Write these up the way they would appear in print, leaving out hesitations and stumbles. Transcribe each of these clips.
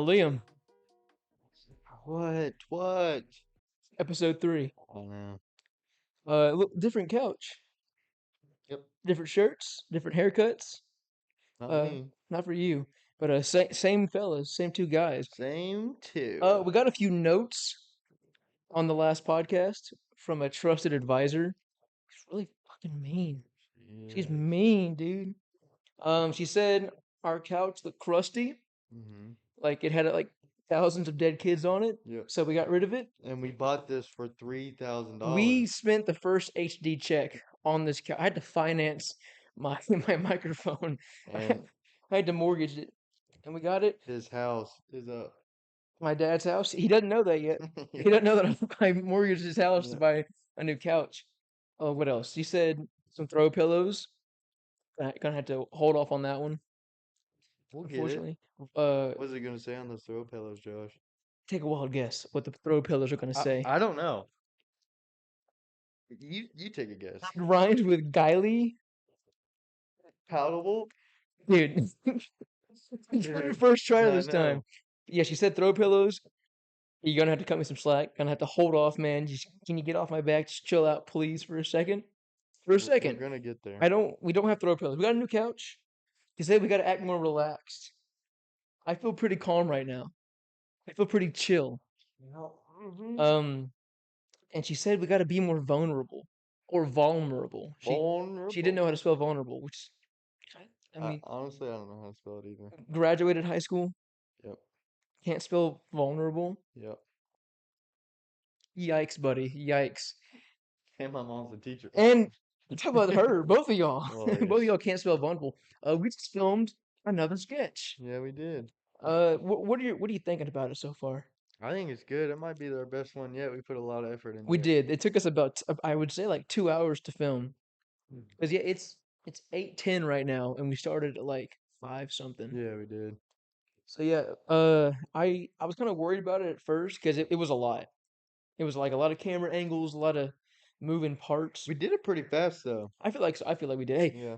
Liam, What? Ep.3. Oh no. Look, different couch, Yep. different shirts, different haircuts. Not Uh, me. Not for you, but same fellas, same two guys. Same two. We got a few notes on the last podcast from a trusted advisor. She's really fucking mean. She's Yes. mean, dude. She said our couch looked crusty, Mm-hmm. like it had like thousands of dead kids on it, Yep. so we got rid of it. And we bought this for $3,000. We spent the first HD check on this couch. I had to finance my my microphone. I And had to mortgage it, and we got it. his house is up. My dad's house. He doesn't know that yet. He Yep. doesn't know that I mortgaged his house to Yep. buy a new couch. Oh, what else? He said some throw pillows. Gonna have to hold off on that one, We'll get it. unfortunately. Uh, What's it gonna say on those throw pillows, Josh? Take a wild guess what the throw pillows are gonna say. I don't know. You take a guess. Rhymes with Guiley, Palatable? dude. Dude, First try I this time. know. Yeah, she said throw pillows. You're gonna have to cut me some slack. Gonna have to hold off, man. Just can you get off my back? Just chill out, please, for a second. For a We're second. gonna get there. I don't. We don't have throw pillows. We got a new couch. She said we got to act more relaxed. I feel pretty calm right now. I feel pretty chill. Mhm. Um, and she said we got to be more vulnerable or vulnerable. She didn't know Vulnerable. how to spell vulnerable, which I mean, Honestly, I don't know how to spell it either. graduated high school, Yep. can't spell vulnerable. Yep. Yikes, buddy. Yikes. And my mom's a teacher. And talk about her, both of y'all. Well, Both of yes. y'all can't spell vulnerable. We just filmed another sketch. Yeah, we did. What are you thinking about it so far? I think it's good. It might be our best one yet. We put a lot of effort We into it. did. It took us about I would say like 2 hours to film. Cause yeah, it's 8:10 right now, and we started at like five something. Yeah, we did. So yeah, I was kind of worried about it at first because it was a lot. It was like a lot of camera angles, a lot of moving parts. We did it pretty fast though. I feel like we did. Hey, Yeah.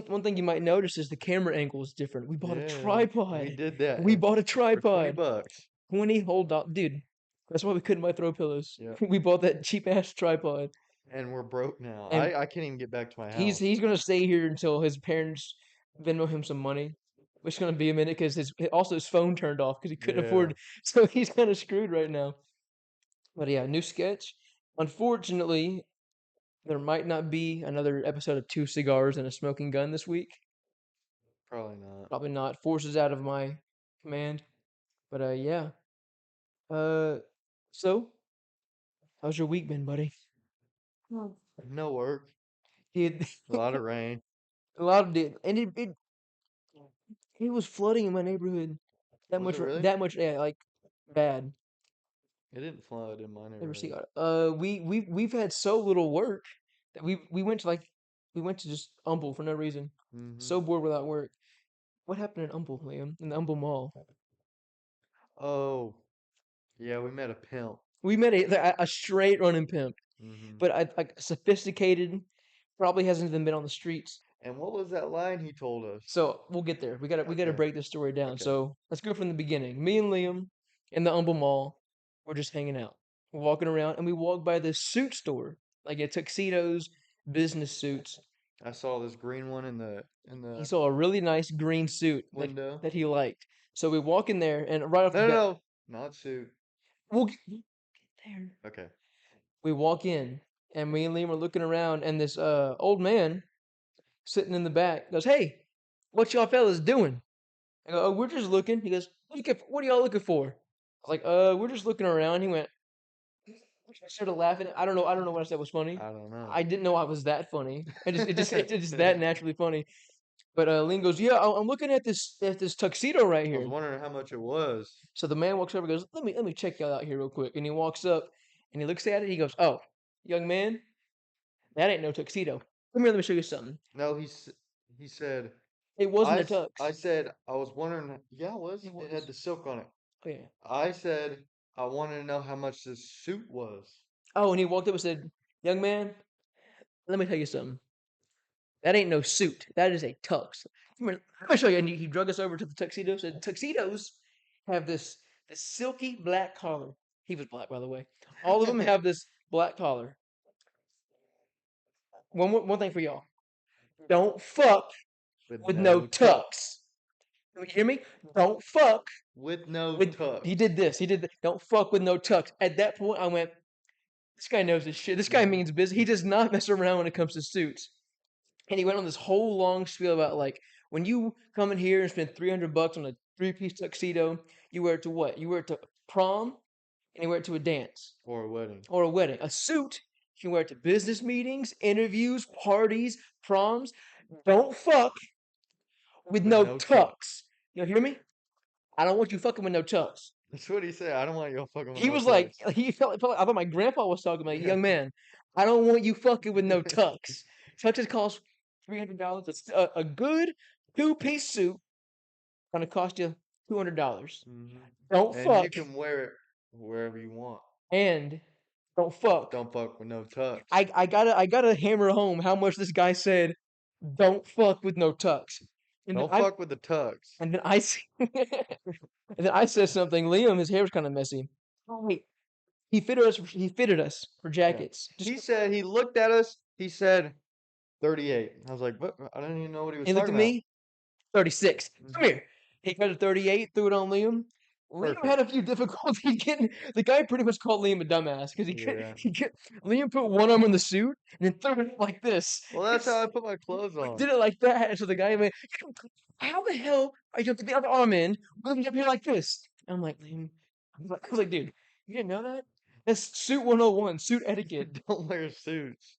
one thing you might notice is the camera angle is different. We bought a Yeah. We tripod. did that We bought a for 20 tripod. bucks. 20 hold up, dude. That's why we couldn't buy throw pillows. Yeah. We bought that cheap ass tripod, And we're broke now. and I can't even get back to my he's house. he's gonna stay here until his parents Venmo him some money, which is gonna be a minute because his phone turned off because he couldn't Yeah. afford. So he's kind of screwed right now. But yeah, new sketch. Unfortunately, there might not be another episode of Two Cigars and a Smoking Gun this week. Probably not. Probably not. Forces out of my command. But yeah. Uh, so how's your week been, buddy? No work. Dude, A lot of rain. a lot of it, and it was flooding in my neighborhood. Was it really? That much, yeah, like bad. It didn't flood in my Never see. neighborhood. We've had so little work that we went to just Humble for no reason. Mm-hmm. So bored without work. What happened in Humble, Liam? In the Humble Mall? Oh, yeah, we met a pimp. We met a straight running pimp, Mm-hmm. but I like sophisticated. Probably hasn't even been on the streets. And what was that line he told us? So we'll get there. We gotta Okay. break this story down. Okay. So let's go from the beginning. Me and Liam in the Humble Mall. We're just hanging out. We're walking around, and we walk by this suit store, like a tuxedos, business suits. I saw this green one in He the saw a really nice green suit window. that he liked. So we walk in there, and right off the No, no, bat, no, not suit. we'll get there. Okay. We walk in, and me and Liam are looking around, and this old man sitting in the back goes, "Hey, what y'all fellas doing?" I go, "Oh, we're just looking." He goes, "What are y'all looking for?" I was like, we're just looking around." He went, I started laughing. I don't know what I said was funny. I don't know. I didn't know I was that funny. It's just that naturally funny. But Lynn goes, "Yeah, I'm looking at this tuxedo right I was here." wondering how much it was. So the man walks over and goes, let me check y'all out here real quick." And he walks up and he looks at it. He goes, "Oh, young man, that ain't no tuxedo. Come here, let me show you something. No, he said It wasn't a tux." I said I was wondering. Yeah, it was. It It had was. the silk on it. Oh yeah. I said I wanted to know how much this suit was. Oh, and he walked up and said, "Young man, let me tell you something. That ain't no suit. That is a tux. Come here, let me show you." And he drug us over to the tuxedo. Said, "Tuxedos? have this silky black collar. He was black, by the way. All of them have this black collar. One thing for y'all: don't fuck With with no no tuck. tux. You hear me? Don't fuck With no with. He tux. did this. He did. Don't fuck with no tux. At that point, I went. This guy knows his shit. This guy Mhm. means business. He does not mess around when it comes to suits. And he went on this whole long spiel about like when you come in here and spend $300 on a three-piece tuxedo, you wear it to what? You wear it to prom and you wear it to a dance Or a wedding. or a wedding. A suit, you can wear it to business meetings, interviews, parties, proms. Don't fuck with With no no tux. tux. You hear me? I don't want you fucking with no tux. That's what he said. I don't want y'all fucking with He no was like, tux. he felt like, I thought my grandpa was talking about, Yeah. young man, I don't want you fucking with no tux. Tuxes cost $300. It's a good two-piece suit gonna cost you $200. hmm Don't And you fuck can wear it wherever you want. and don't fuck. Don't fuck with no tux. I gotta hammer home how much this guy said. Don't fuck with no tux. And then Don't I fuck with the tux. and then I and then I said something. Liam, his hair was kind of messy. Oh wait, he fitted us for Yeah. jackets. Just He said, he looked at us. He said 38. I was like, what? I didn't even know what he was he looked talking at about. me. 36. Come Mhm. here. He cut a 38, threw it on Liam. Liam Perfect. had a few difficulty getting. The guy pretty much called Liam a dumbass because Yeah. Liam put one arm in the suit and then threw it like this. Well, that's how I put my clothes He on. did it like that. And so the guy went, "How the hell are you up to the other arm in? With me up here like this?" And I'm like, Liam, I was like, dude, you didn't know that? That's suit 101, suit etiquette. Don't wear suits.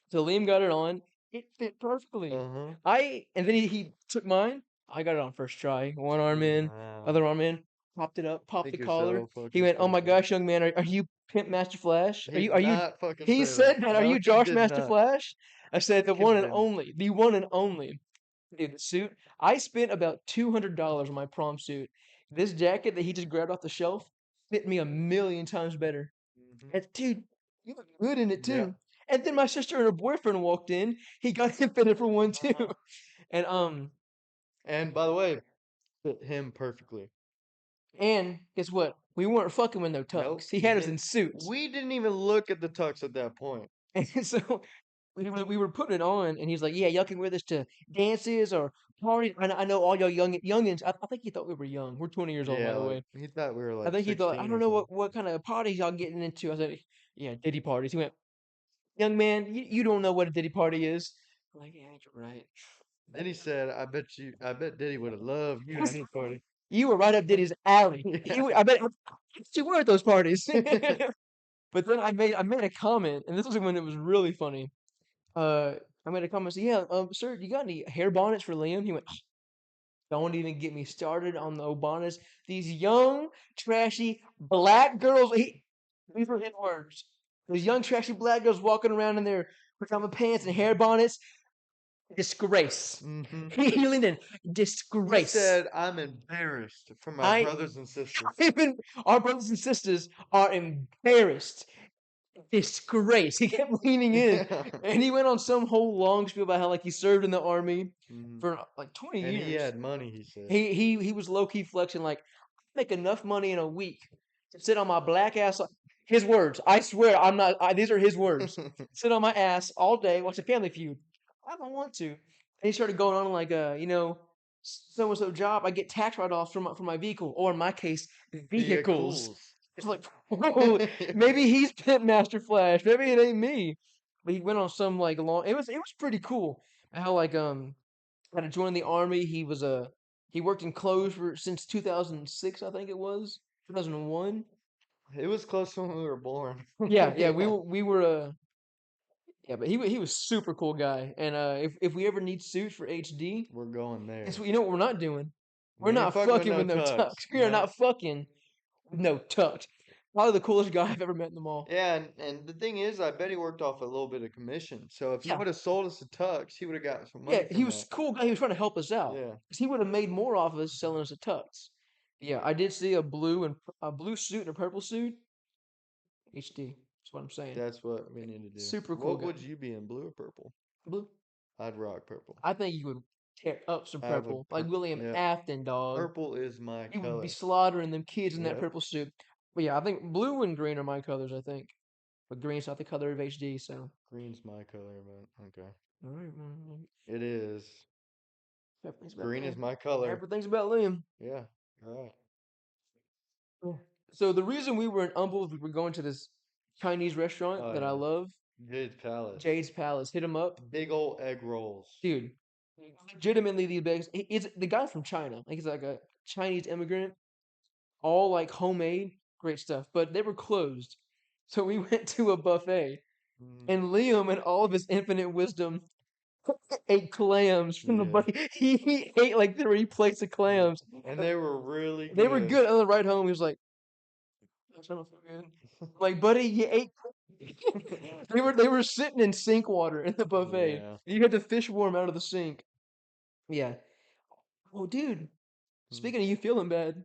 So Liam got it on. It fit perfectly. Uh-huh. And then he took mine. I got it on first try. One arm in, Wow. other arm in. Popped it up, I popped the think you're collar. so He fucking went, "Oh my special. gosh, young man, are you Pimp Master Flash? He Are did you?" not fucking He say that. said that. "Are No, you he Josh did Master not. Flash?" I said, He "The one couldn't and been. only, the one and only." Dude, the suit. I spent about $200 on my prom suit. This jacket that he just grabbed off the shelf fit me a million times better. Hmm And dude, you look good in it Yeah. too. And then my sister and her boyfriend walked in. He got him fitted for one too. Wow. And And by the way, fit him perfectly. guess what? We weren't fucking with no Nope. tux. He had us in suits. We didn't even look at the tux at that point. And so we were putting it on, and he's like, "Yeah, y'all can wear this to dances or parties." I know all y'all youngins. I think he thought we were young. We're 20 years old, by Yeah, the like way. he thought we were I like think he thought, I 16 don't or know something. what kind of parties y'all getting into. I said, "Yeah, Diddy parties." He went, "Young man, you don't know what a Diddy party is." I'm like, "Yeah, you're right." Then he said, I bet Diddy would have loved you at his party. You were right up Diddy's alley. Yeah. I bet you were at those parties. But then I made a comment, and this was when it was really funny. Uh, I made a comment, say, "Yeah, sir, you got any hair bonnets for Liam?" He went, "Don't even get me started on the bonnets. These young, trashy black girls." These were his words. These young, trashy black girls walking around in their pajama pants and hair bonnets. Disgrace. hmm He leaned in. He Disgrace. said, I'm embarrassed for my I brothers and sisters. even our brothers and sisters are embarrassed. Disgrace. He kept leaning in, Yeah. and he went on some whole long spiel about how like he served in the army hmm for like 20 And he years. had money, he said. He was low key flexing like, "I make enough money in a week to sit on my black ass." His words. I swear, I'm not. These are his words. Sit on my ass all day, watch a Family Feud. I don't want to. And he started going on like, so and so job. I get tax write offs from my vehicle, or in my case, vehicles. Vehicles. It's like, whoa, maybe he's Pimp Master Flash. Maybe it ain't me. But he went on some like long. It was pretty cool. How like kind of joined the army. He worked in clothes since 2006, I think it was 2001. It was close to when we were born. Yeah, yeah, we Yeah. were we were yeah, but he was super cool guy. And if we ever need suits for HD, We're going guess there. what? You know what we're not doing? We're We ain't not fucking with fucking no with no tux. tugs. We are No. not fucking with no tux. Probably the coolest guy I've ever met in the mall. Yeah, and the thing is, I bet he worked off a little bit of commission. So if he Yeah, would have sold us the tux, he would have got some yeah, money he from was that. a cool guy. He was trying to help us out Yeah, because he would have made more off of us selling us a tux. Yeah, I did see a blue suit and a purple suit. HD. That's what I'm saying. that's what we need to do. Super cool What guy. would you be in, blue or purple? Blue. I'd rock purple. I think you would. tear up some I have a purple. Like William yeah. Afton, dog. Purple is my He would be color. slaughtering them kids in that Yep. purple suit. But yeah, I think blue and green are my colors, I think. But green's not the color of HD, so. Green's my color, but okay. All right, well, It is. everything's about Green is Liam. my color. Everything's about Liam. Yeah. All right. Yeah. So the reason we were in Humble, we were going to this Chinese restaurant Oh that I yeah. love, Jade's Palace. Jade's Palace. Hit him up, Big old egg rolls. dude. Legitimately, these bags. It's the guy from China. Like he's like a Chinese immigrant. All like homemade, great stuff. But they were closed, so we went to a buffet. Mm, And Liam, in all of his infinite wisdom, ate clams from the yeah. buffet. He ate like 3 plates of Yeah. clams. And they were really They were good. good. On the ride home, he was like, "That's not so good." Like, buddy, you ate. They were sitting in sink water in the buffet. Yeah. You had the fish warm out of the sink. Yeah. Oh, dude. Mm. Speaking of you feeling bad,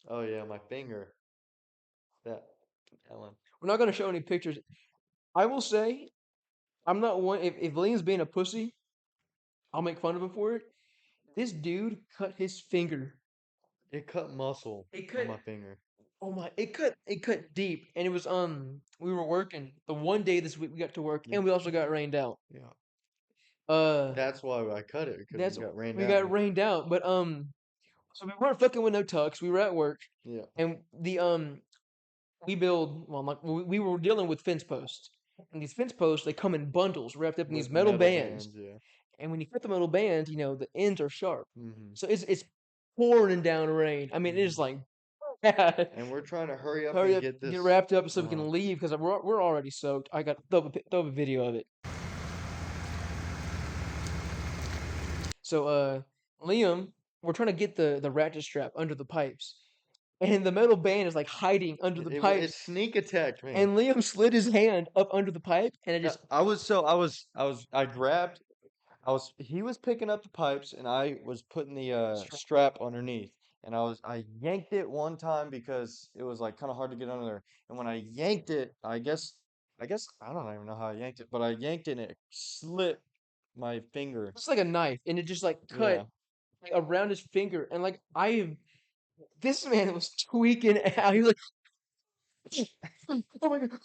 Oh yeah, my finger. That that one. we're not gonna show any pictures. I will say, I'm not one. If Liam's being a pussy, I'll make fun of him for it. This dude cut his finger. It cut muscle It on cut. my finger. Oh my! It cut deep, and it was we were working the one day this week we got to work, Yeah. and we also got rained out. Yeah. Uh, That's why I cut it because that's it got rained we out. got rained out, but so we weren't fucking with no tucks. We were at work, Yeah. and we build well, like we were dealing with fence posts, and these fence posts they come in bundles wrapped up in these With metal metal bands, bands, yeah. and when you cut the metal bands, the ends are sharp, Mm-hmm. so it's pouring down rain. I mean, it is Mm-hmm. like bad. And we're trying to hurry up Hurry and up, get get this. wrapped up so we Uh-huh. can leave because we're already soaked. I got throw up a video of it. So Liam, we're trying to get the ratchet strap under the pipes, and the metal band is like hiding under the It pipes, sneak attacked me. and Liam slid his hand up under the pipe, and it No, just I grabbed he was picking up the pipes and I was putting the straight. strap underneath and I yanked it one time because it was like kind of hard to get under there. And when I yanked it, I guess I don't even know how I yanked it, but I yanked it and it slipped my finger. It's like a knife, and it just like cut Yeah. like around his finger, and like this man was tweaking out. He was like, "Oh my god!"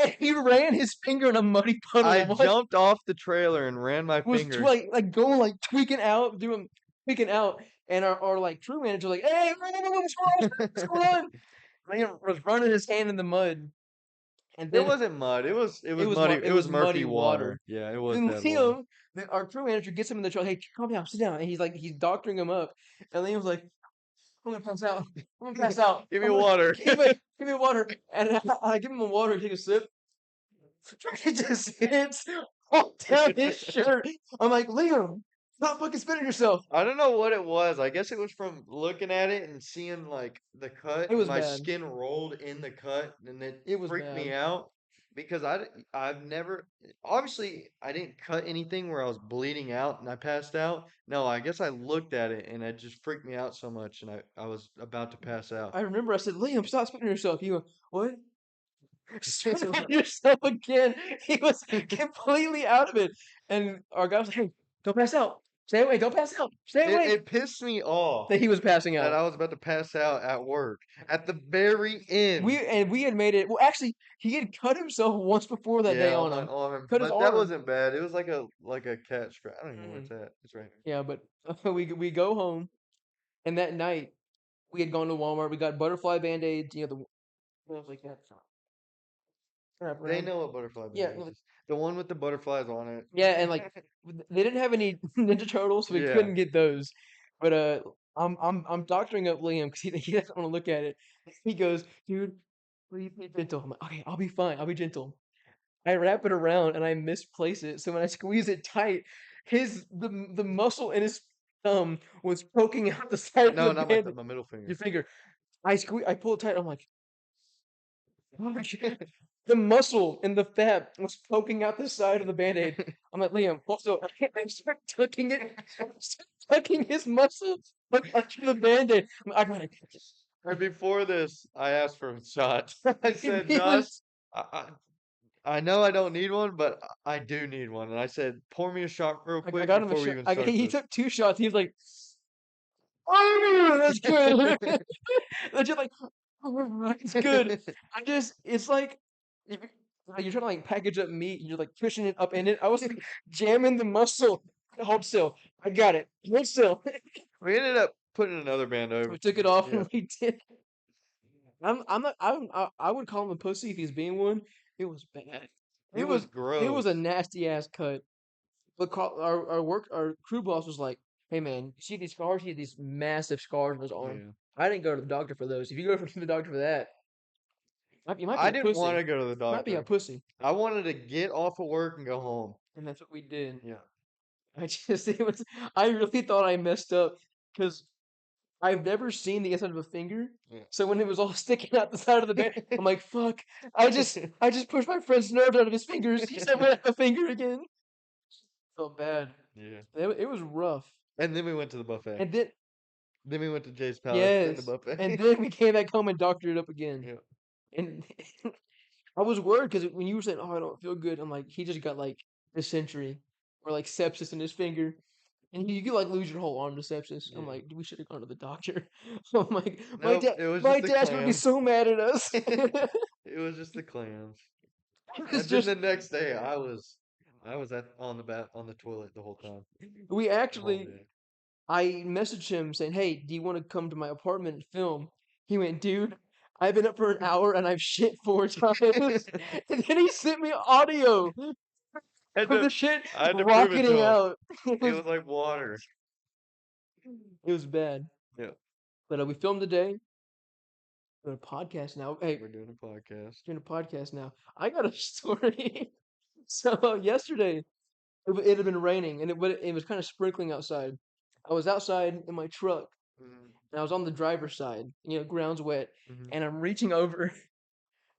And he ran his finger in a muddy I puddle. What jumped off the trailer and ran my was finger. like going like tweaking out, doing tweaking out, and our like crew manager like, "Hey, what's going on? What's going on?" Liam was running his hand in the mud, and It then wasn't mud. It it was was muddy. it It was was murky muddy water. water. Yeah, it was And bad water. Liam, our crew manager gets him in the truck. Hey, calm down, sit down. And he's like, he's doctoring him up. And Liam's like, I'm gonna pass out. I'm gonna pass out. Give me I'm gonna water. give me water. And I give him a water. He take a sip. He just hits all down his shirt. I'm like, Liam, stop fucking spitting yourself. I don't know what it was. I guess it was from looking at it and seeing like the cut It and was my bad. skin rolled in the cut and it It was freaked me bad. out because I've never obviously I didn't cut anything where I was bleeding out and I passed out. No, I guess I looked at it and it just freaked me out so much and I was about to pass out. I remember I said, Liam, stop spitting yourself. He went, what? Spit on yourself again. He was completely out of it. And our guy was like, hey, don't pass out. Stay away. Don't pass out. Stay It away. it pissed me off That he was passing that out. I was about to pass out at work at the very end. We had made it. Well, actually, he had cut himself once before that day Yeah, on him. on him, Cut his but that arm. wasn't bad. It was like a cat scratch. I don't even know where Mhm. it's at. It's right Yeah, but we go home, and that night we had gone to Walmart. We got butterfly band-aids. The I was like that wrap here. They around. know what butterfly Yeah, band-aids is. The one with the butterflies on it. yeah, and like they didn't have any Ninja Turtles, so we Yeah. couldn't get those. But I'm doctoring up Liam because he doesn't want to look at it. He goes, dude, please be gentle. I'm like, okay, I'll be fine. I'll be gentle. I wrap it around and I misplace it. So when I squeeze it tight, the muscle in his thumb was poking out the side of No, the not my band. thumb, my middle Your finger. finger. I pull it tight. I'm like, oh my God. The muscle and the fat was poking out the side of the band-aid. I'm like, Liam, also, I start tucking it, I start tucking his muscle under the band-aid. I got it. And before this, I asked for a shot. I said, He Josh, was I, I, I know I don't need one, but I do need one. And I said, pour me a shot real I quick got him a before we shot. even start He this. took 2 shots. He was like, "Oh, that's good." Legit like, "Oh, it's good." It's like if like you're trying to like package up meat and you're like pushing it up in it. I was like jamming the muscle. Hold still. I got it. Hold still. We ended up putting another band over. We took it off Yeah. and we did. I'm not. I would call him a pussy if he's being one. It was bad. It It was was it was a gross. nasty ass cut. But our crew boss was like, "Hey man, you see these scars? He had these massive scars on his arm. Yeah. I didn't go to the doctor for those. If you go to the doctor for that, you might be I a didn't want pussy. to go to the Might be a doctor. pussy." I wanted to get off of work and go home. And that's what we did. Yeah. I just it was. I really thought I messed up because I've never seen the inside of a finger. So when it was all sticking out the side of the band, I'm like, "Fuck!" I just pushed my friend's nerves out of his fingers. He said, "I have a finger again." Felt bad. Yeah. It was rough. And then we went to the buffet. And then Then we went to Jay's Palace, then the yes, and buffet. then we came back home and doctored it up again. Yeah. And I was worried because when you were saying, "Oh, I don't feel good," I'm like, he just got like dysentery or like sepsis in his finger, and you could like lose your whole arm to sepsis. I'm Yeah. like, we should have gone to the doctor. I'm like, Nope, it was my just the dad's gonna be clams. so mad at us. It was just the clams. It's And then just the next day I was at on the toilet the whole time. we The whole actually day. I messaged him saying, "Hey, do you want to come to my apartment and film?" He went, "Dude, I've been up for an hour and I've shit 4 times." And then he sent me audio Had of to the shit I had to prove it to rocketing him. out. It was like water. It was bad. Yeah. But we filmed today. Doing a podcast now. Hey, We're doing a podcast. doing a podcast now. I got a story. So yesterday it had been raining and it was kind of sprinkling outside. I was outside in my truck Mm-hmm. and I was on the driver's side. Ground's wet, Mm-hmm. and I'm reaching over,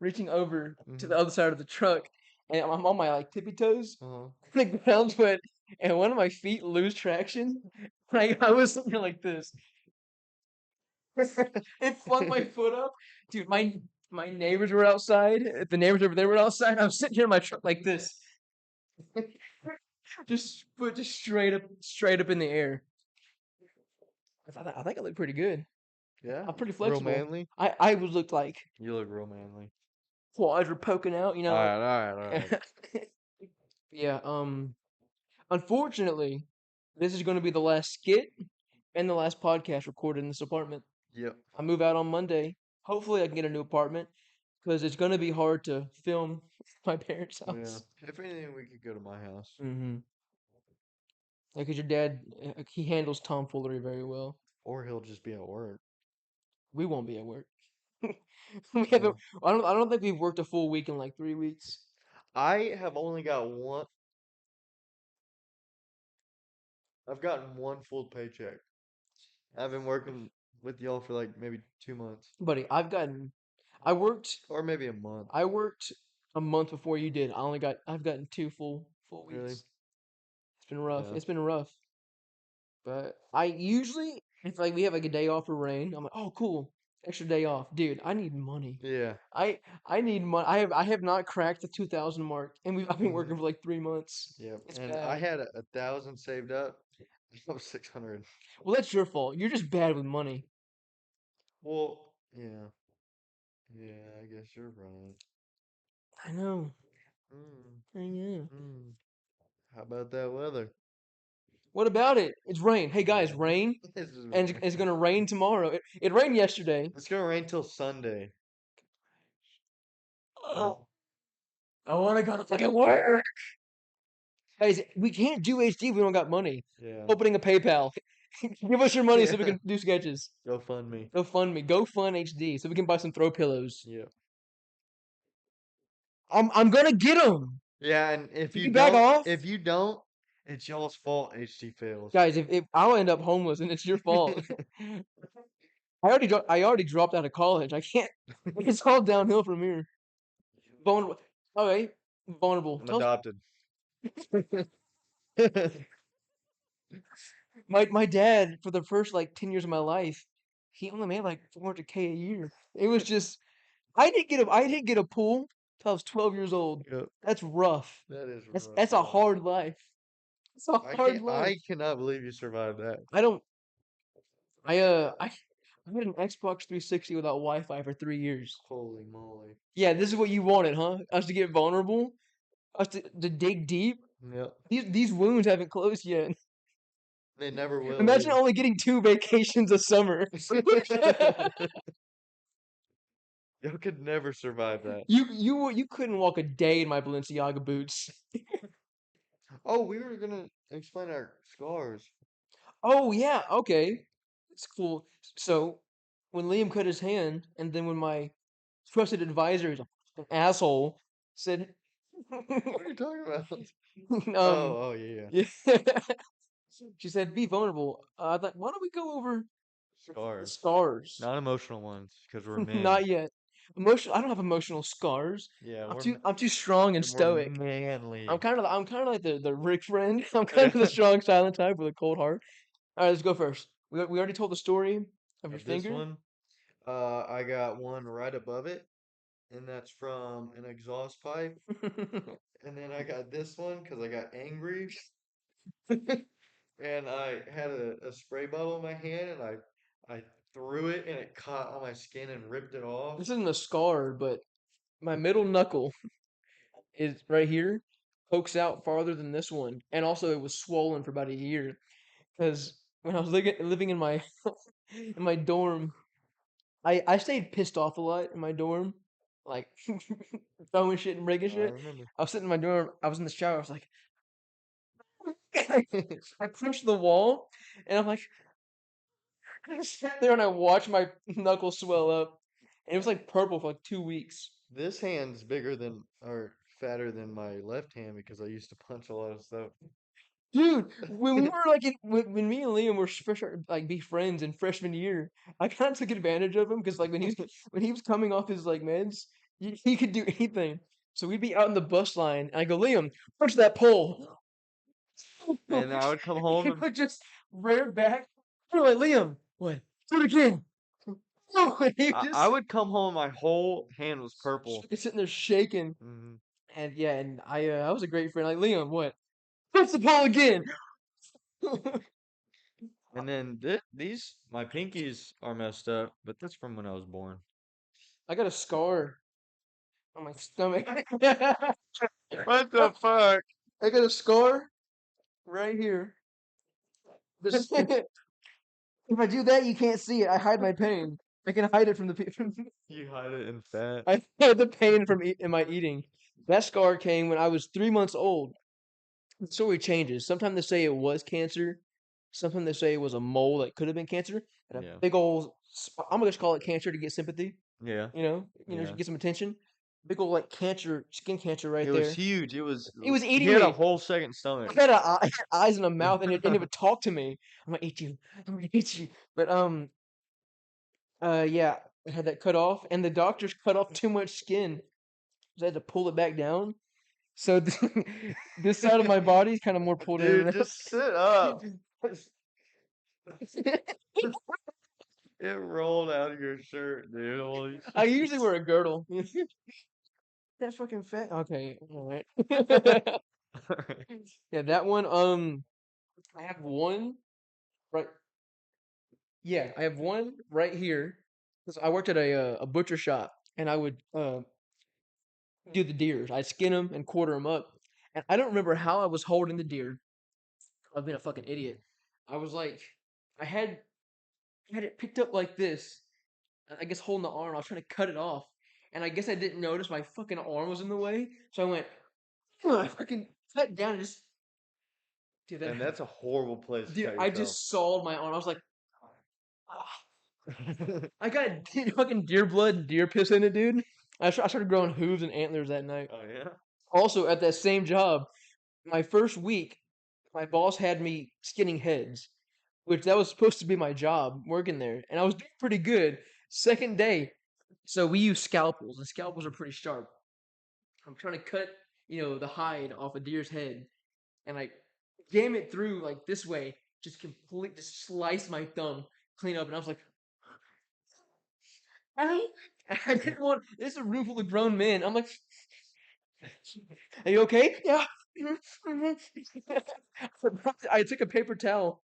reaching over to Mm-hmm. the other side of the truck, and I'm on my like tippy toes. Uh-huh. The ground's wet, and one of my feet lose traction. Like I was sitting here like this. It flung my foot up, dude. My neighbors were outside. The neighbors over there were outside. I was sitting here in my truck like this, just foot just straight up in the air. I think I look pretty good. Yeah. I'm pretty Real flexible. manly. I would look like You look real manly. quads were poking out, All right, all right, all right. Yeah. Unfortunately, this is going to be the last skit and the last podcast recorded in this apartment. Yep. I move out on Monday. Hopefully, I can get a new apartment because it's going to be hard to film my parents' Yeah. house. If anything, we could go to my house. Mm-hmm. Because your dad, he handles tomfoolery very well. Or he'll just be at work. We won't be at work. We Yeah. haven't. I don't think we've worked a full week in like 3 weeks. I have only got one. I've gotten one full paycheck. I've been working with y'all for like maybe 2 months. Buddy, I worked Or maybe a month. I worked a month before you did. I've gotten 2 full Really? weeks. It's been rough. Yeah. It's been rough. But I usually, if like we have like a day off for rain, I'm like, oh cool, extra day off, dude. I need money. Yeah. I need money. I have not cracked the 2,000 mark, and I've been Hmm. working for like 3 months. Yep. It's And I bad. had a thousand saved up. I was 600. Well, that's your fault. You're just bad with money. Well, yeah. Yeah, I guess you're right. I know. Mm, I know. mm. How about that weather? What about it? It's rain. Hey guys, Yeah. rain, This is and rain. it's gonna rain tomorrow. It rained yesterday. It's gonna rain till Sunday. Oh, I want to go to fucking work. Guys, we can't do HD if we don't got money. Yeah. Opening a PayPal. Give us your money so we Yeah. can do sketches. Go fund me. Go fund me. Go fund HD so we can buy some throw pillows. Yeah. I'm gonna get them. Yeah, and You can back off, if you don't, it's y'all's fault HT fails. guys. If I'll end up homeless and it's your fault. I already dropped out of college. I can't. It's all downhill from here. Vulnerable. Okay, vulnerable. I'm Tell us, adopted. my dad for the first like 10 years of my life, he only made like 400K a year. It was just I didn't get a pool. till I was 12 years old. Yep. That's rough. That is rough, That's a bro. hard life. It's a hard life. I cannot believe you survived that. I don't. I had an Xbox 360 without Wi-Fi for 3 years. Holy moly. Yeah, this is what you wanted, huh? Us to get vulnerable, us to dig deep. Yep. These wounds haven't closed yet. They never will Imagine either. only getting 2 vacations a summer. Y'all could never survive that. You couldn't walk a day in my Balenciaga boots. Oh, we were gonna explain our scars. Oh yeah, okay. It's cool. So when Liam cut his hand, and then when my trusted advisor, who's an asshole, said, What are you talking about? um, Oh, yeah, yeah. yeah, she said, be vulnerable. I thought, why don't we go over the Scars. scars? Not emotional ones, because we're men. Not yet. Emotional. I don't have emotional scars. Yeah, I'm too strong and we're stoic. manly. I'm kind of like the Rick friend. I'm kind Yeah. of the strong, silent type with a cold heart. All right, let's go first. We already told the story of your Of this finger. one, I got one right above it, and that's from an exhaust pipe. And then I got this one because I got angry, and I had a spray bottle in my hand, and I threw it, and it caught on my skin and ripped it off. This isn't a scar, but my middle knuckle is right here, pokes out farther than this one, and also it was swollen for about a year because when I was living in my in my dorm, I stayed pissed off a lot in my dorm, like throwing shit and breaking I shit. remember. I was sitting in my dorm, I was in the shower, I was like, I punched the wall, and I'm like, I sat there and I watched my knuckle swell up, and it was like purple for like 2 weeks. This hand's bigger than or fatter than my left hand because I used to punch a lot of stuff. Dude, when we were like, when me and Liam were fresh, like be friends in freshman year, I kind of took advantage of him because like when he was coming off his like meds, he could do anything. So we'd be out in the bus line, and I go, Liam, punch that pole. And I would come He home and would just rear back. I'm like, Liam, what? Do it again. No, and he I just would come home, my whole hand was purple. sitting there shaking. Hmm. And yeah, and I was a great friend. Like, Liam, what? Punch the pole again. And then these my pinkies are messed up, but that's from when I was born. I got a scar on my stomach. What the fuck? I got a scar right here. This, if I do that, you can't see it. I hide my pain. I can hide it from the people. You hide it in fat. I hide the pain from in my eating. That scar came when I was 3 months old. The story changes. Sometimes they say it was cancer. Sometimes they say it was a mole that could have been cancer. And a Yeah. big old, I'm gonna just call it cancer to get sympathy. Yeah. To Yeah. get some attention. Big old like cancer, skin cancer right It was there. huge. It was He eating had a me. whole second stomach. I had eyes and a mouth, and it would talk to me. I'm gonna eat you. I'm gonna eat you. But yeah, I had that cut off, and the doctors cut off too much skin, so I had to pull it back down. So this side of my body is kind of more pulled in. Dude, just sit up. It rolled out of your shirt, dude. Holy I shit. usually wear a girdle. That fucking fat. Okay, all right. Yeah, that one. I have one right. Yeah, I have one right here because I worked at a butcher shop, and I would do the deers. I'd skin them and quarter them up, and I don't remember how I was holding the deer. I've been a fucking idiot. I was like, I had it picked up like this. I guess holding the arm. I was trying to cut it off, and I guess I didn't notice my fucking arm was in the way. So I went, I fucking cut down and just dude that And that's a horrible place to dude. cut I yourself. just sawed my arm. I was like, ah. I got fucking deer blood and deer piss in it, dude. I started growing hooves and antlers that night. Oh yeah? Also, at that same job, my first week, my boss had me skinning heads, which that was supposed to be my job working there, and I was doing pretty good. Second day, so we use scalpels, and scalpels are pretty sharp. I'm trying to cut, the hide off a deer's head, and I jam it through like this way, just slice my thumb clean up, and I was like, ow! I didn't want. This is a room full of grown men. I'm like, Are you okay? Yeah. I took a paper towel,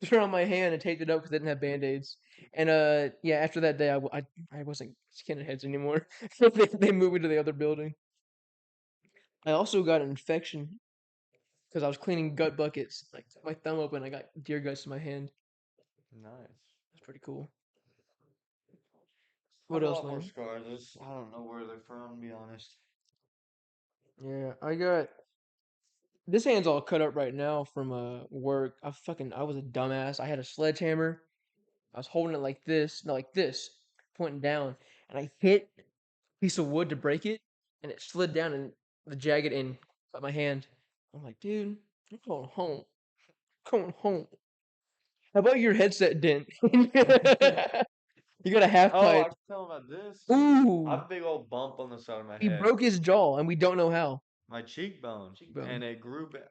threw it on my hand, and taped it up because I didn't have band-aids. And yeah, after that day, I wasn't skinning heads anymore. They moved me to the other building. I also got an infection because I was cleaning gut buckets. Like took my thumb open, I got deer guts in my hand. Nice. That's pretty cool. I What have a else, lot more man? scars. I don't know where they're from, to be honest. Yeah, I got this hand's all cut up right now from work. I was a dumbass. I had a sledgehammer. I was holding it like this, no, like this, pointing down, and I hit a piece of wood to break it, and it slid down and the jagged end cut my hand. I'm like, dude, I'm going home. Going home. How about your headset dent? You got a half Oh, I pipe. can tell about this. I Ooh, have a big old bump on the side of my he head, broke his jaw, and we don't know how. my cheekbone, Cheekbone. and it grew back.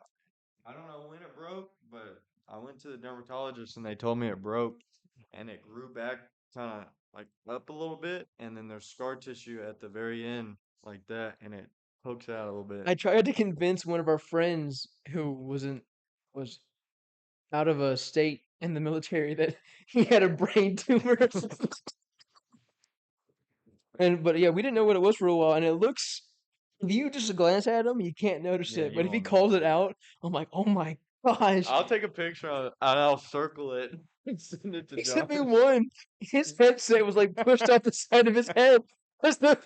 I don't know when it broke, but I went to the dermatologist and they told me it broke, and it grew back kind of like up a little bit, and then there's scar tissue at the very end like that, and it pokes out a little bit. I tried to convince one of our friends who was out of a state in the military that he had a brain tumor. And but yeah, we didn't know what it was for a while, and it looks. If you just glance at him, you can't notice Yeah, it. But you if he won't calls notice it it. out, I'm like, oh my gosh! I'll take a picture of it and I'll circle it and send it to He sent me Josh. one. His headset was like pushed off the side of his head. That's the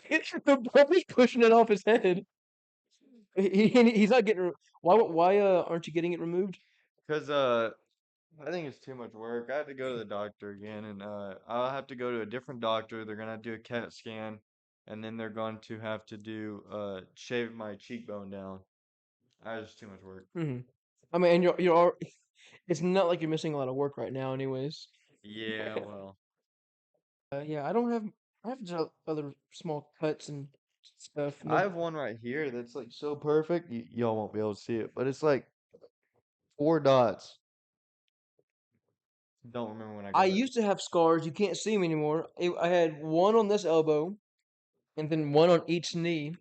bump was pushing it off his head. He's not getting. Why aren't you getting it removed? Because I think it's too much work. I have to go to the doctor again, and I'll have to go to a different doctor. They're gonna do a CAT scan, and then they're going to have to do shave my cheekbone down. That's too much work. Hmm. I mean, and it's not like you're missing a lot of work right now, anyways. Yeah, well, Yeah, I don't have. I have just other small cuts and stuff. I No. have one right here that's like so perfect. Y'all won't be able to see it, but it's like 4 dots. Don't remember when I I got it. used to have scars. You can't see them anymore. I had one on this elbow and then one on each knee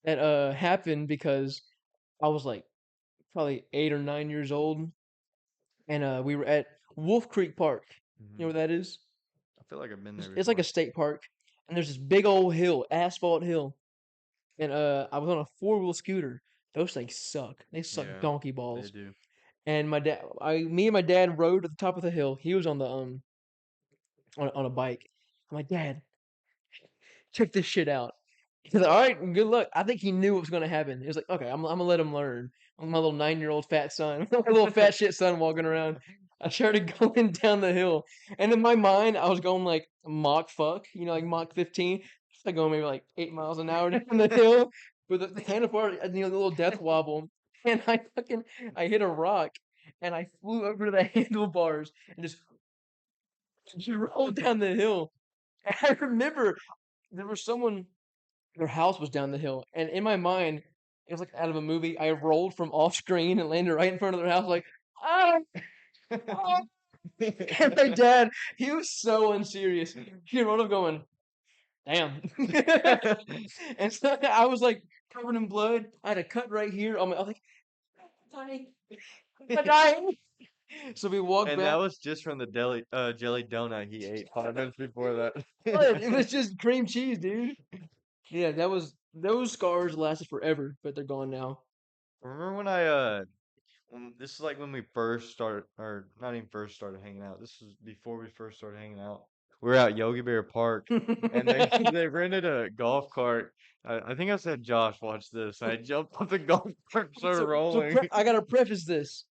that happened because I was like probably 8 or 9 years old, and we were at Wolf Creek Park. You know Hmm. where that is? I feel like I've been there It's like a before. state park, and there's this big old hill, asphalt hill, and I was on a four-wheel scooter. Those things suck. They suck Yeah, donkey they balls. do. And me and my dad rode at the top of the hill. He was on the on a bike. I'm like, Dad, check this shit out. He's like, all right, good luck. I think he knew what was going to happen. He was like, okay, I'm gonna let him learn. I'm my little 9-year-old fat son, my little fat shit son walking around. I started going down the hill, and in my mind, I was going like Mach fuck, like Mach 15. Just like going maybe like 8 miles an hour down the hill with the handlebar, the little death wobble. And I hit a rock, and I flew over to the handlebars and just rolled down the hill. And I remember there was someone their house was down the hill, and in my mind, it was like out of a movie. I rolled from off screen and landed right in front of their house, like, ah, ah. And my dad, he was so unserious. He rolled up going, damn. And so I was like covered in blood. I had a cut right here. I was like, I'm dying. I'm dying. So we walked And that back. was just from the jelly donut he ate 5 minutes before Blood. It that. was just cream cheese, dude. Yeah, those scars lasted forever, but they're gone now. Remember when this is like when we first started, or not even first started hanging out. This was before we first started hanging out. We were at Yogi Bear Park, and they they rented a golf cart. I think I said, Josh, watch this. I jumped off the golf cart and started rolling. I gotta preface this.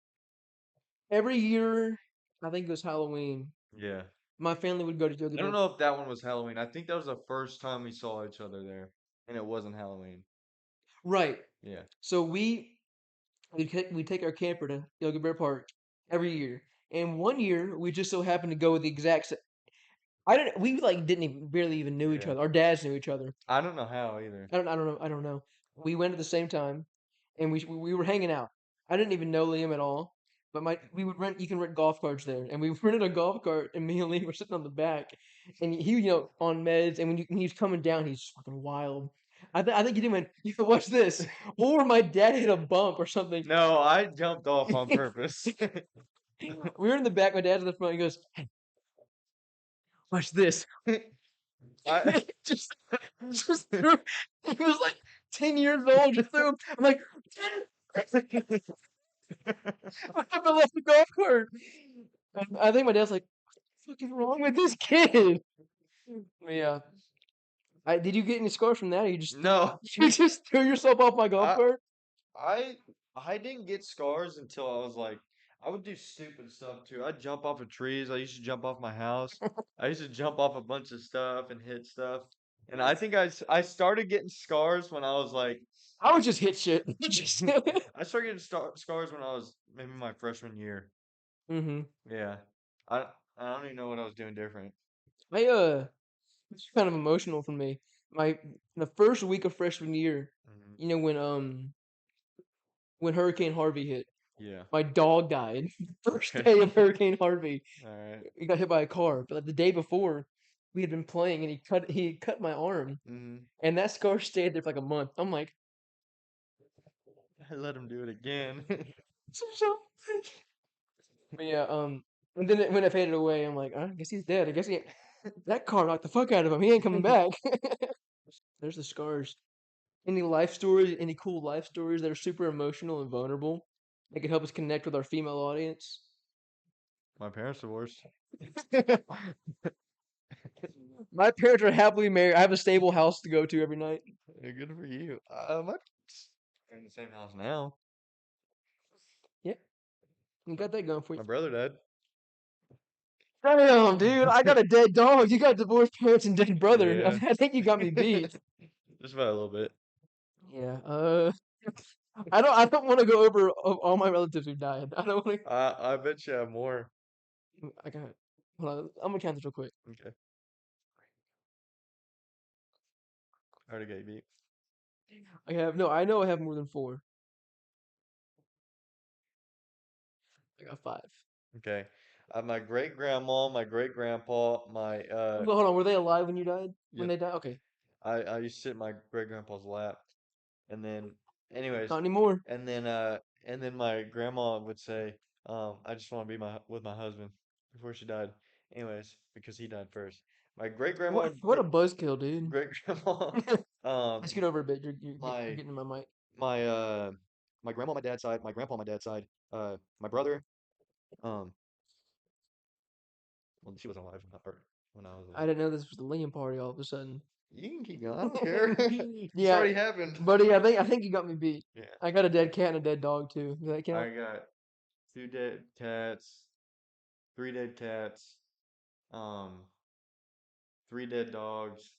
Every year, I think it was Halloween, Yeah. my family would go to Yogi I don't Bear. know if that one was Halloween. I think that was the first time we saw each other there, and it wasn't Halloween. Right. Yeah. So we take our camper to Yogi Bear Park every year. And one year we just so happened to go with the exact I didn't we like didn't even barely even knew each Yeah. other. Our dads knew each other. I don't know how either. I don't know. We went at the same time, and we were hanging out. I didn't even know Liam at all, but my we would rent. You can rent golf carts there, and we rented a golf cart, and me and Liam were sitting on the back, and he on meds, and when he was coming down, he's fucking wild. I think you did went, you watch this. Or my dad hit a bump or something. No, I jumped off on purpose. We were in the back, my dad's in the front, he goes, watch this. I just just threw he was like 10 years old, just threw him. I'm like, I fell off the golf cart. I think my dad's like, what the fuck is wrong with this kid? Yeah. Did you get any scars from that? Or you just no, you just threw yourself off my golf I cart? I I didn't get scars until I was like I would do stupid stuff too. I'd jump off of trees. I used to jump off my house. I used to jump off a bunch of stuff and hit stuff. And I think I started getting scars when I was like I would just hit shit. Just I started getting scars when I was maybe my freshman year. hmm Yeah. I I don't even know what I was doing different. I it's kind of emotional for me. My the first week of freshman year, Hmm. you know, when Hurricane Harvey hit, Yeah. my dog died. First Okay. day of Hurricane Harvey. All right. He got hit by a car. But like the day before, we had been playing and he cut my arm. Hmm. And that scar stayed there for like a month. I'm like, I let him do it again. so but yeah, and then when it faded away, I'm like, I guess he's dead. I guess he that car knocked the fuck out of him. He ain't coming back. There's the scars. Any life stories, any cool life stories that are super emotional and vulnerable that could help us connect with our female audience? My parents divorced. My parents are happily married. I have a stable house to go to every night. Yeah, good for you. My parents are in the same house now. Yeah, you got that going for you. My brother died. Damn, dude, I got a dead dog. You got divorced parents and dead brother. Yeah, I think you got me beat. just about a little bit. Yeah. I don't want to go over all my relatives who died. I don't want I bet you have more. to. I got. Hold on. I'm gonna count this real quick. Okay, I already got you beat. I have no. I know I have more than four. I got five. Okay, I have my great grandma, my great grandpa, my Hold on. Were they alive when you died? When yep. they died? Okay. I used to sit in my great grandpa's lap, and then, anyways, Not anymore. and then my grandma would say, I just want to be with my husband before she died. Anyways, because he died first. My great grandma, What a buzzkill, dude. great grandma, Let's um, get over a bit. You're my getting in my mic. my my grandma on my dad's side, my grandpa on my dad's side, my brother, um, well, she wasn't alive when I was I alive. didn't know this was the Liam party all of a sudden. You can keep going. I don't care. It's Yeah, already happened. buddy. I think you got me beat. Yeah, I got a dead cat and a dead dog too. Does that count? I got two dead cats, three dead cats, um, three dead dogs,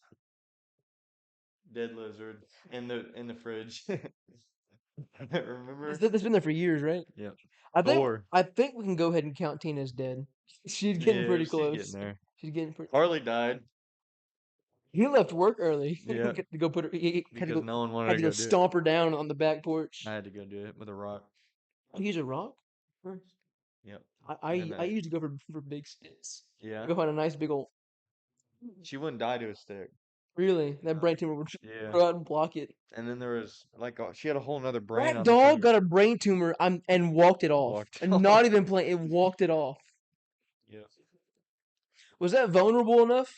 dead lizard in the fridge. This Remember? has been there for years, right? Yeah. I think Thor. I think we can go ahead and count Tina as dead. She's getting Yeah, pretty she's getting close. there. She's getting pretty. Harley died. He left work early Yeah, to go put her. He because no one wanted had to to go go do it. stomp her down on the back I porch. had to go do it with a rock. Oh, he's a rock. Nice. Yep. I And then I, I that. usually go for big sticks. Yeah. Go find a nice big old. She wouldn't die to a stick. Really, that No. brain tumor would Yeah. go out and block it. And then there was like she had a whole nother brain That on the front dog of her. got a brain tumor and walked it off. Walked And off. not even playing, it walked it off. Yeah. Was that vulnerable enough?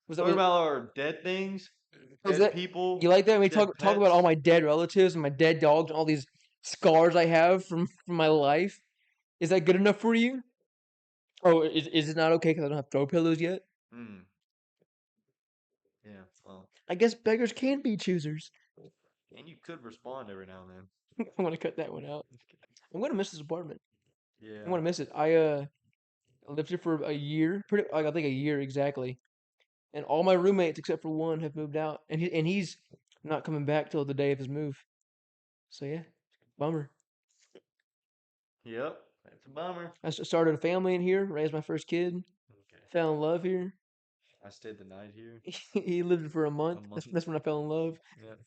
Was that Talking was about our dead things, was dead that you people, like that? When we dead talk about all pets. my dead relatives and my dead dogs and all these scars I have from my life. Is that good enough for you? Oh, is it not okay because I don't have throw pillows yet? Mm, yeah. Well, I guess beggars can be choosers. and you could respond every now and then. I'm gonna cut that one out. I'm gonna miss this apartment. I'm Yeah. gonna miss it. I lived here for a year, pretty like I think a year exactly, and all my roommates except for one have moved out, and he's not coming back till the day of his move. So yeah, bummer. Yep. That's a bummer. Started a family in here, raised my first kid, Okay. fell in love here. I stayed the night here He lived for a a month. month. That's when I fell in love.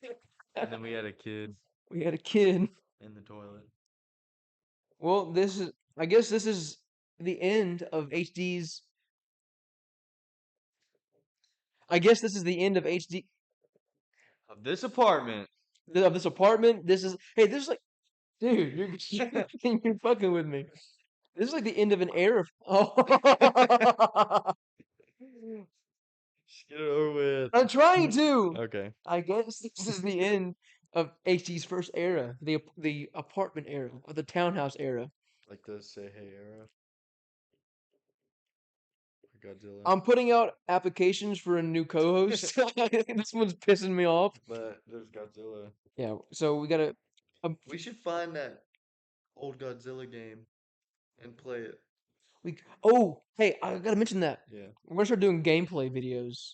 Yeah. And then we had a kid We had a kid. in the toilet. Well, I guess this is the end of HD's. I guess this is the end of HD. Of this apartment. of this apartment. This is hey, this is like, dude, you're you're fucking with me. This is like the end of an era. Oh, Just get it over with. I'm trying to. Okay. I guess this is the end of HD's first era, the apartment era, or the townhouse era. Like the Say Hey era. Godzilla. I'm putting out applications for a new co-host. This one's pissing me off. But there's Godzilla. Yeah, so we gotta. We should find that old Godzilla game and play it. Oh, hey, I gotta mention that. Yeah. We're gonna start doing gameplay videos.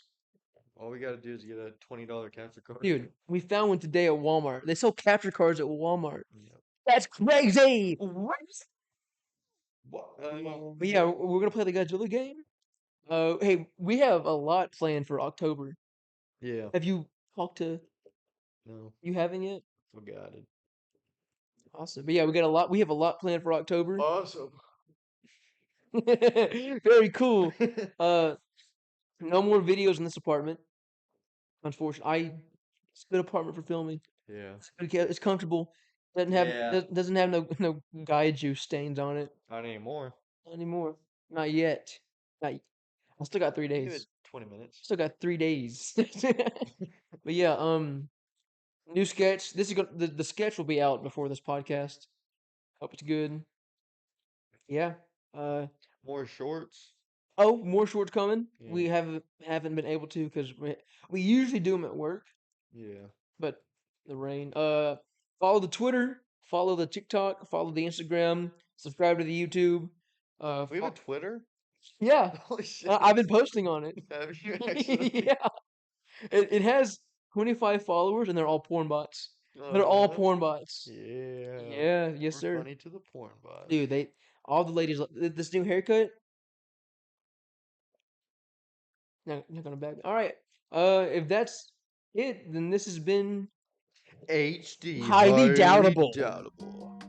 All we gotta do is get a $20 capture card. Dude, we found one today at Walmart. They sell capture cards at Walmart. Yep. That's crazy! What? But yeah, we're gonna play the Godzilla game. Hey, we have a lot planned for October. Yeah. Have you talked to No. you haven't yet? Forgot it. Awesome. But yeah, we have a lot planned for October. Awesome. Very cool. No more videos in this apartment. Unfortunately, it's a good apartment for filming. Yeah. It's comfortable. Doesn't have Yeah. doesn't have no guy juice stains on it. Not anymore. Not anymore. Not yet. Not. I still got 3 Give it days. 20 minutes. Still got 3 days. But yeah, new sketch. This is the sketch will be out before this podcast. Hope it's good. Yeah. Uh More shorts. oh, more shorts coming. We Yeah. haven't been able to because we usually do them at work, Yeah. but the rain. Follow the Twitter, follow the TikTok, follow the Instagram, subscribe to the YouTube. We have a Twitter? Yeah, Holy shit. I've been posting on it. Have you actually? Yeah, it has 25 followers and they're all porn bots. They're all porn bots. Yeah. Yeah, yes We're sir. funny to the porn bots. Dude, all the ladies this new haircut. Not gonna back. All right. If that's it, then this has been HD highly doubtable. doubtable.